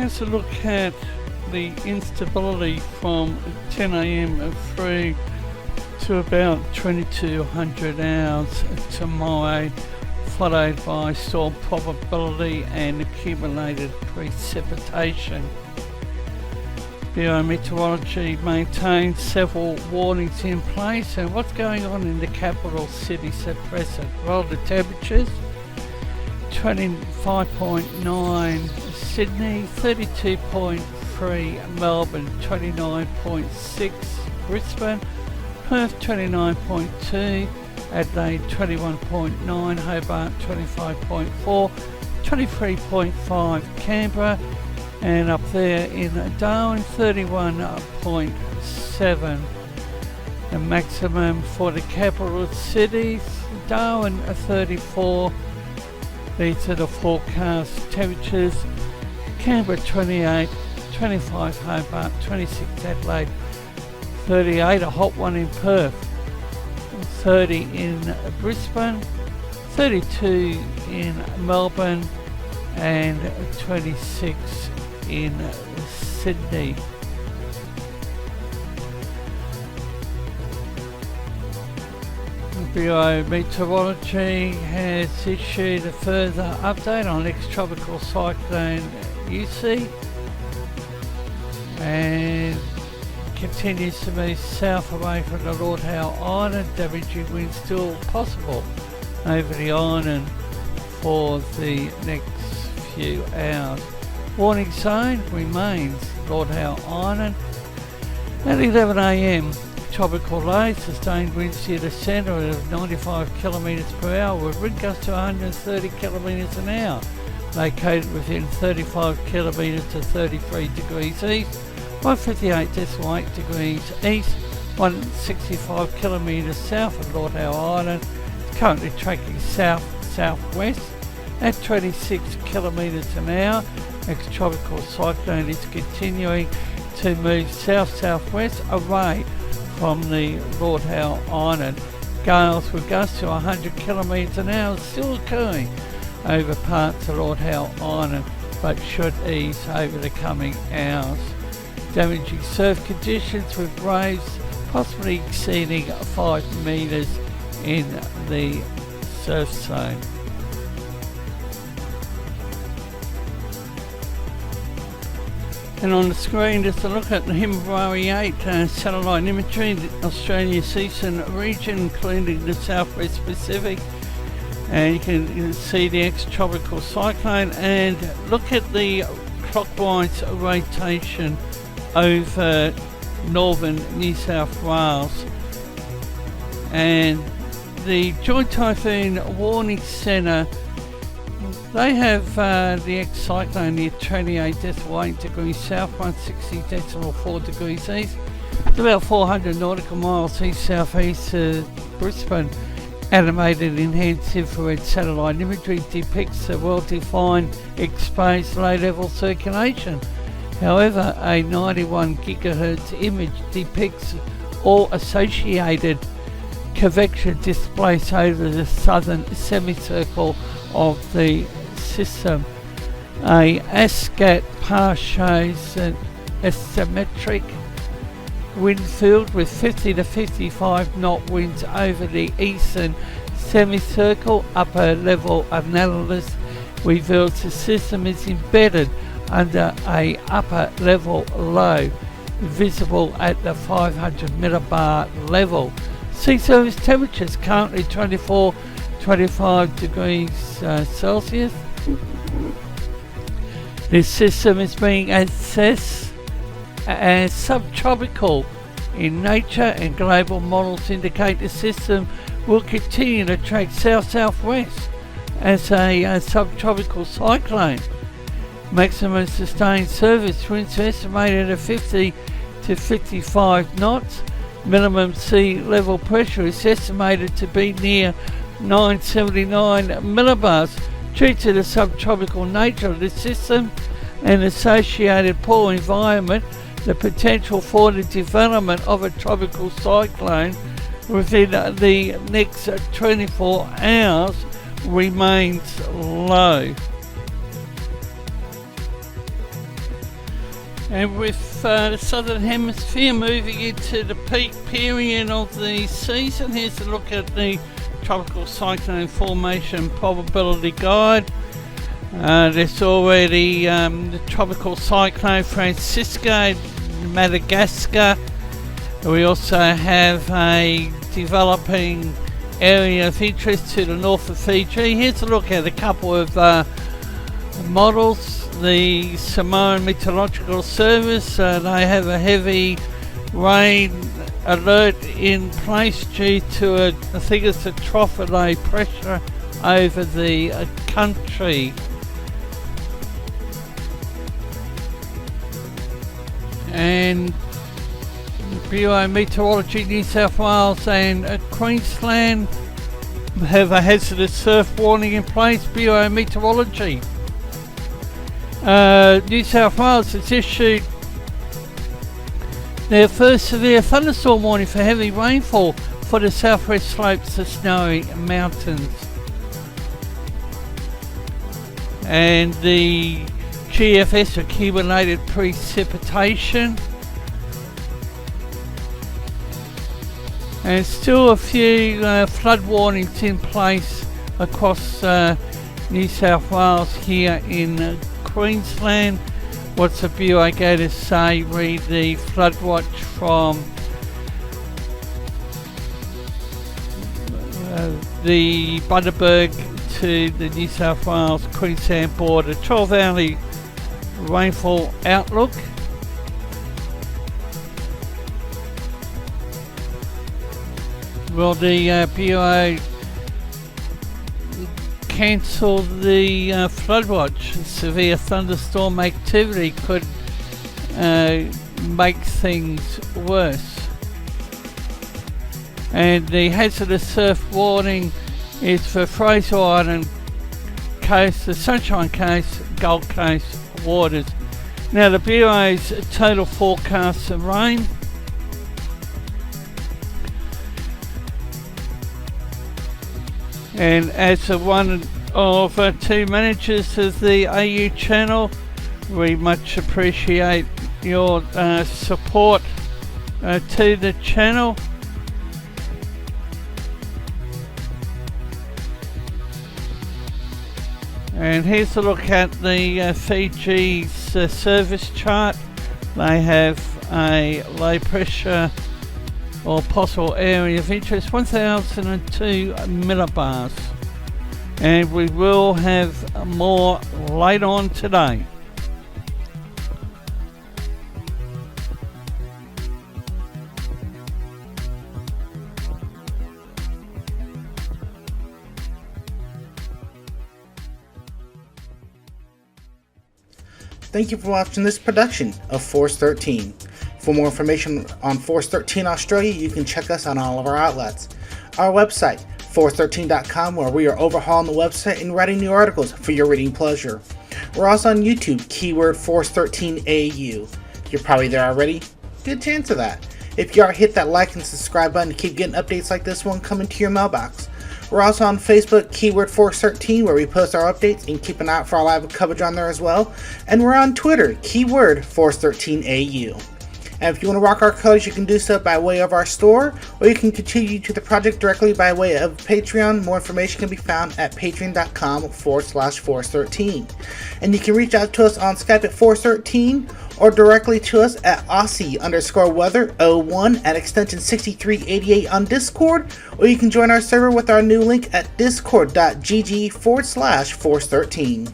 Let's look at the instability from 10 AM through to about 2200 hours tomorrow, followed by storm probability and accumulated precipitation. Bureau Meteorology maintains several warnings in place. And what's going on in the capital cities at present? Well, the temperatures 25.9 Sydney, 32.3 Melbourne, 29.6 Brisbane, Perth 29.2, Adelaide 21.9, Hobart 25.4, 23.5 Canberra, and up there in Darwin 31.7. The maximum for the capital cities, Darwin 34. These are the forecast temperatures. Canberra 28, 25 Hobart, 26 Adelaide, 38 a hot one in Perth, 30 in Brisbane, 32 in Melbourne, and 26 in Sydney. Bureau Meteorology has issued a further update on Ex Tropical Cyclone Uesi and continues to move south away from the Lord Howe Island. Damaging winds still possible over the island for the next few hours. Warning zone remains Lord Howe Island. At 11 AM, tropical low, sustained winds near the centre of 95 km per hour with wind gusts to 130 km an hour. Located within 35 km to 33 degrees east, 158.8 degrees east, 165 km south of Lord Howe Island. It's currently tracking south-southwest at 26 km an hour. Ex-tropical cyclone is continuing to move south-southwest away from the Lord Howe Island. Gales with gusts to 100 km an hour still occurring over parts of Lord Howe Island, but should ease over the coming hours. Damaging surf conditions with waves possibly exceeding 5 metres in the surf zone. And on the screen, just a look at the Himawari 8 satellite imagery, the Australia's eastern region, including the southwest Pacific. And you can see the ex-tropical cyclone, and look at the clockwise rotation over northern New South Wales. And the Joint Typhoon Warning Centre, they have the ex-cyclone near 28.8 degrees south, 160.4 degrees east. It's about 400 nautical miles east-southeast of Brisbane. Animated enhanced infrared satellite imagery depicts a well-defined exposed low-level circulation. However, a 91 gigahertz image depicts all associated convection displaced over the southern semicircle of the system. A ASCAT path shows an asymmetric wind field with 50 to 55 knot winds over the eastern semicircle. Upper level analysis reveals the system is embedded under a upper level low visible at the 500 millibar level. Sea surface temperatures currently 24-25 degrees Celsius. This system is being assessed as subtropical in nature, and global models indicate the system will continue to track south-southwest as a subtropical cyclone. Maximum sustained surface winds are estimated at 50 to 55 knots. Minimum sea level pressure is estimated to be near 979 millibars. Due to the subtropical nature of the system and associated poor environment, the potential for the development of a tropical cyclone within the next 24 hours remains low. And with the southern hemisphere moving into the peak period of the season, here's a look at the tropical cyclone formation probability guide. There's already the tropical cyclone Francisco, Madagascar. We also have a developing area of interest to the north of Fiji. Here's a look at a couple of models. The Samoan Meteorological Service, they have a heavy rain alert in place due to I think it's a trough of low pressure over the country. And Bureau of Meteorology New South Wales and Queensland have a hazardous surf warning in place. Bureau of Meteorology New South Wales has issued their first severe thunderstorm warning for heavy rainfall for the southwest slopes of snowy mountains. And the GFS, accumulated precipitation. And still a few flood warnings in place across New South Wales here in Queensland. What's the Bureau going to say? Read the flood watch from the Bundaberg to the New South Wales Queensland border. 12-hourly rainfall outlook. Well, the Bureau cancelled the flood watch. Severe thunderstorm activity could make things worse. And the hazardous surf warning is for Fraser Island coast, the Sunshine Coast, Gold Coast waters. Now the Bureau's total forecast of rain. And as one of two managers of the AU channel, we much appreciate your support to the channel. And here's a look at the Fiji's service chart. They have a low pressure or possible area of interest 1002 millibars, and we will have more later on today. Thank you for watching this production of Force 13. For more information on Force 13 Australia, you can check us on all of our outlets. Our website, force13.com, where we are overhauling the website and writing new articles for your reading pleasure. We're also on YouTube, keyword Force13AU. You're probably there already. Good chance of that. If you are, hit that like and subscribe button to keep getting updates like this one coming to your mailbox. We're also on Facebook, keyword Force13, where we post our updates and keep an eye out for our live coverage on there as well. And we're on Twitter, keyword Force13AU. And if you want to rock our colors, you can do so by way of our store, or you can contribute to the project directly by way of Patreon. More information can be found at patreon.com/Force13. And you can reach out to us on Skype at Force13, or directly to us at Aussie_weather01 at extension 6388 on Discord, or you can join our server with our new link at discord.gg/Force13.